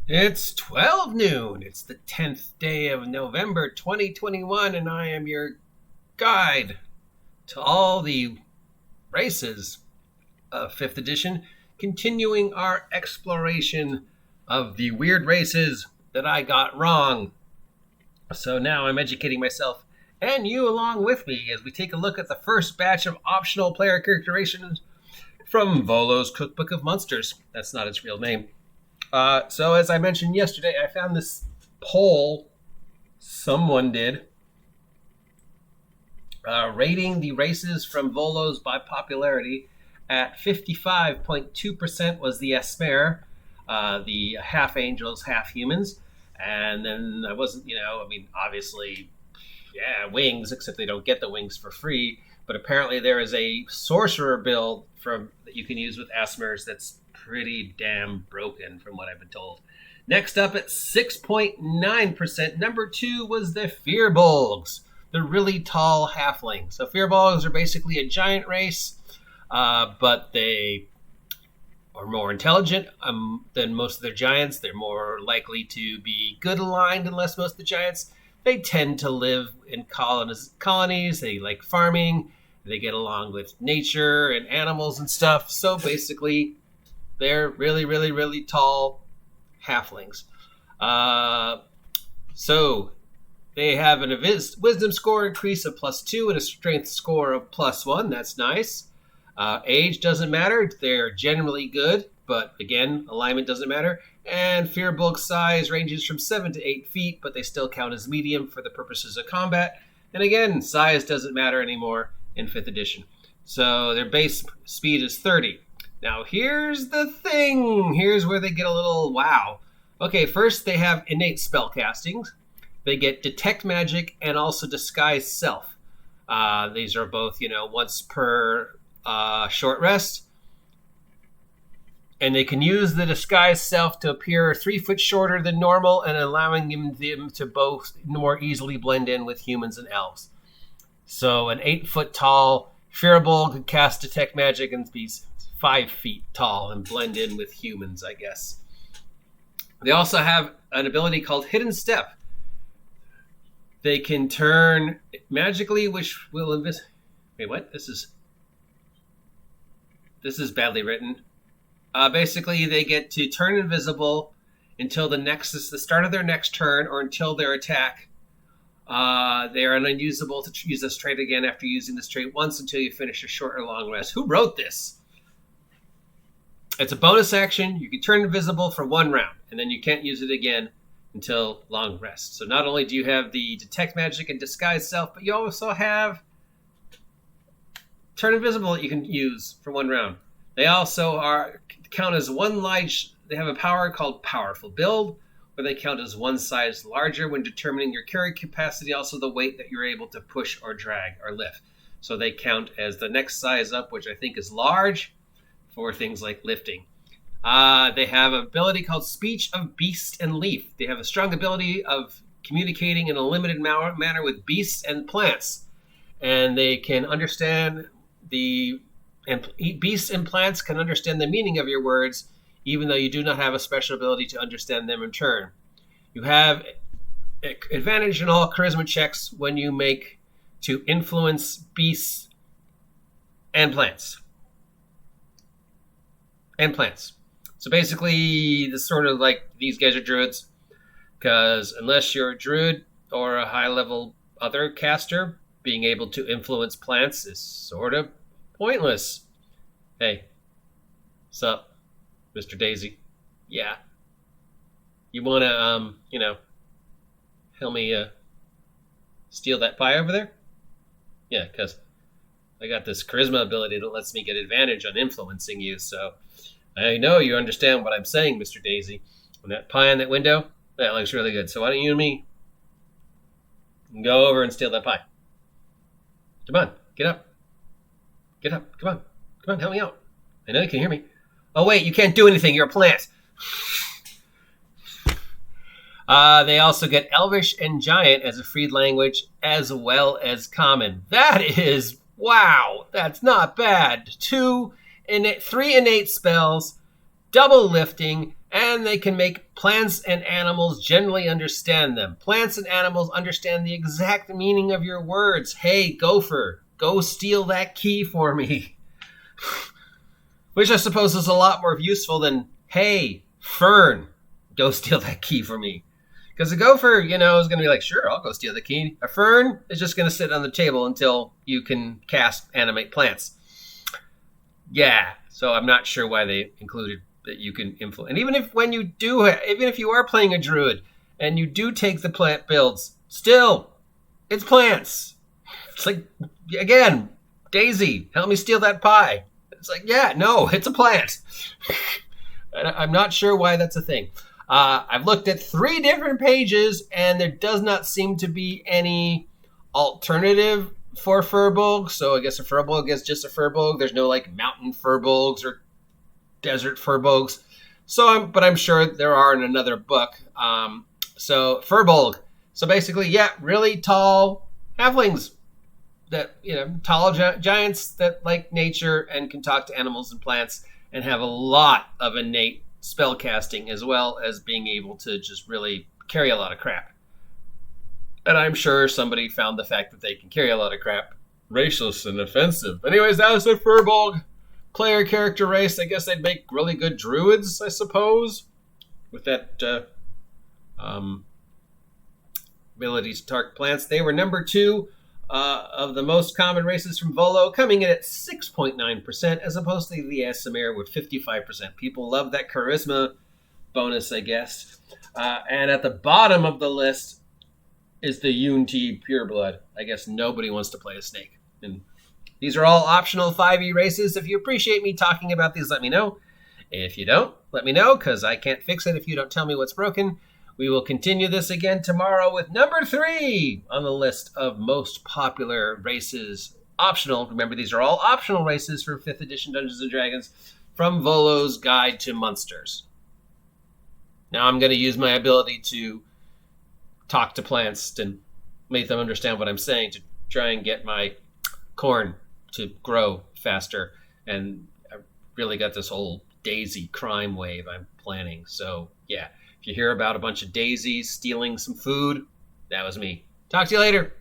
It's 12 noon. It's the 10th day of November 2021, and I am your guide to all the races of 5th edition, continuing our exploration of the weird races that I got wrong. So now I'm educating myself and you along with me as we take a look at the first batch of optional player characterizations from Volo's Cookbook of Monsters. That's not its real name. So as I mentioned yesterday, I found this poll someone did rating the races from Volo's by popularity. At 55.2% was the Esmer, the half angels, half humans. And then I wasn't, obviously, wings, except they don't get the wings for free. But apparently there is a sorcerer build that you can use with Esmers that's pretty damn broken from what I've been told. Next up at 6.9%, number 2 was the Firbolgs, the really tall halfling. So Firbolgs are basically a giant race, but they are more intelligent than most of their giants. They're more likely to be good aligned than most of the giants. They tend to live in colonies. They like farming. They get along with nature and animals and stuff. So basically, they're really, really, really tall halflings. So they have a wisdom score increase of +2 and a strength score of +1. That's nice. Age doesn't matter. They're generally good, but again, alignment doesn't matter. And Firbolg size ranges from 7 to 8 feet, but they still count as medium for the purposes of combat. And again, size doesn't matter anymore in 5th edition. So their base speed is 30. Now here's the thing. Here's where they get a little wow. Okay, first they have innate spellcastings. They get detect magic and also disguise self. These are both, once per short rest. And they can use the disguise self to appear 3 foot shorter than normal and allowing them to both more easily blend in with humans and elves. So an 8 foot tall Firbolg could cast detect magic and be 5 feet tall and blend in with humans, I guess. They also have an ability called Hidden Step. They can turn magically, which will Wait, what? This is badly written. Basically, they get to turn invisible until the start of their next turn or until their attack. They are unusable to use this trait again after using this trait once until you finish a short or long rest. Who wrote this? It's a bonus action. You can turn invisible for 1 round, and then you can't use it again until long rest. So not only do you have the detect magic and disguise self, but you also have turn invisible that you can use for 1 round. They also count as they have a power called Powerful Build, where they count as 1 size larger when determining your carry capacity, also the weight that you're able to push or drag or lift. So they count as the next size up, which I think is large, for things like lifting. They have an ability called Speech of Beast and Leaf. They have a strong ability of communicating in a limited manner with beasts and plants. And they can understand beasts and plants can understand the meaning of your words, even though you do not have a special ability to understand them in turn. You have advantage in all charisma checks when you make to influence beasts and plants. So basically, this sort of like these guys are druids, because unless you're a druid or a high-level other caster, being able to influence plants is sort of pointless. Hey, sup, Mr. Daisy? Yeah. You want to, help me steal that pie over there? Yeah, because I got this charisma ability that lets me get advantage on influencing you, so I know you understand what I'm saying, Mr. Daisy. And that pie in that window, that looks really good. So why don't you and me go over and steal that pie? Come on, get up. Get up, come on, help me out. I know you can hear me. Oh wait, you can't do anything, you're a plant. They also get Elvish and Giant as a freed language, as well as Common. That is, wow, that's not bad. 3 innate spells, double lifting, and they can make plants and animals generally understand them. Plants and animals understand the exact meaning of your words. Hey, gopher, go steal that key for me. Which I suppose is a lot more useful than, hey, fern, go steal that key for me. Because a gopher, is going to be like, sure, I'll go steal the key. A fern is just going to sit on the table until you can cast animate plants. Yeah, so I'm not sure why they included that you can influence. And even if you are playing a druid and you do take the plant builds, still, it's plants. It's like, again, Daisy, help me steal that pie. It's like, yeah, no, it's a plant. I'm not sure why that's a thing. I've looked at 3 different pages, and there does not seem to be any alternative for Firbolg. So I guess a Firbolg is just a Firbolg. There's no like mountain Firbolgs or desert Firbolgs. But I'm sure there are in another book. So Firbolg. So basically, yeah, really tall halflings. That, tall giants that like nature and can talk to animals and plants and have a lot of innate spell casting, as well as being able to just really carry a lot of crap. And I'm sure somebody found the fact that they can carry a lot of crap racist and offensive. Anyways, that was the Firbolg player character race. I guess they'd make really good druids, I suppose, with that ability to target plants. They were number 2 of the most common races from Volo, coming in at 6.9%, as opposed to the Aasimar with 55%. People love that charisma bonus, I guess. And at the bottom of the list is the Yuan-Ti Pureblood. I guess nobody wants to play a snake. And these are all optional 5e races. If you appreciate me talking about these, let me know. If you don't, let me know, because I can't fix it if you don't tell me what's broken. We will continue this again tomorrow with number 3 on the list of most popular races. Optional. Remember, these are all optional races for 5th edition Dungeons & Dragons from Volo's Guide to Monsters. Now I'm going to use my ability to talk to plants and make them understand what I'm saying to try and get my corn to grow faster. And I really got this whole Daisy crime wave I'm planning. So, yeah. If you hear about a bunch of daisies stealing some food, that was me. Talk to you later.